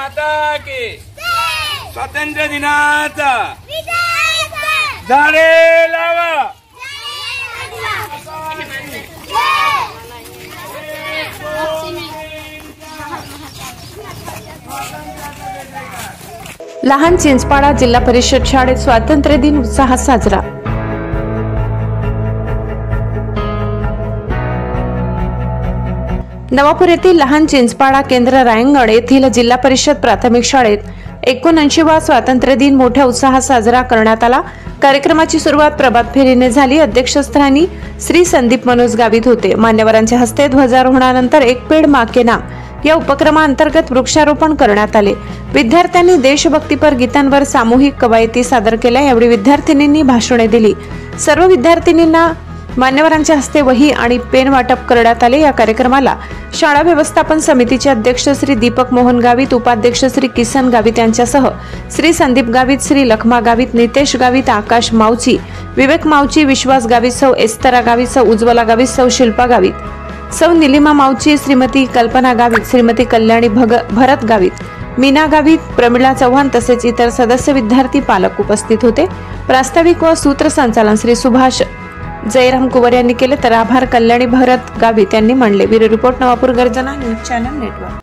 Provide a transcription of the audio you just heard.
माता की स्वातंत्र्य दिनाचा झाडे लावा। लहान चिंचपाडा जिल्हा परिषद शाळेत स्वातंत्र्य दिन उत्साहात साजरा। नवापूर येथील लहान चिंचपाडा केंद्र रायंगण येथील जिल्हा परिषद प्राथमिक शाळेत 79वा स्वातंत्र्य दिन मोठ्या उत्साहात साजरा करण्यात आला। कार्यक्रमाची सुरुवात प्रभात फेरीने झाली। अध्यक्षस्थानी श्री संदीप मनोज गावित होते। मान्यवरांच्या हस्ते ध्वजारोहणानंतर एक पेड़ मां के नाम या उपक्रमांतर्गत वृक्षारोपण करण्यात आले। विद्यार्थ्यांनी देशभक्तीपर गीतांवर सामूहिक कवायती सादर केल्या। यावेळी विद्यार्थिनींनी भाषणे दिली। सर्व विद्यार्थिनींना मान्यवरांच्या हस्ते वही आणि पेन वाटप करण्यात आले। या कार्यक्रमाला शाळा व्यवस्थापन समितीचे अध्यक्ष श्री दीपक मोहन गावित, उपाध्यक्ष श्री किसन गावित यांच्यासह श्री संदीप गावित, श्री लखमा गावित, नितेश गावित, आकाश मावची, विवेक मावची, विश्वास गावित, सौ एस्तरा गावित, सौ उज्ज्वला गावित, सौ शिल्पा गावित, सौ निलिमा मावची, श्रीमती कल्पना गावित, श्रीमती कल्याणी भरत गावित, मीना गावित, प्रमिला चव्हाण तसेच इतर सदस्य, विद्यार्थी, पालक उपस्थित होते। प्रास्ताविक व सूत्रसंचालन श्री सुभाष जयराम कुवर यांनी केले, तर आभार कल्याणी भरत गावित यांनी मानले। ब्युरो रिपोर्ट, नवापूर गर्जना न्यूज चॅनल नेटवर्क।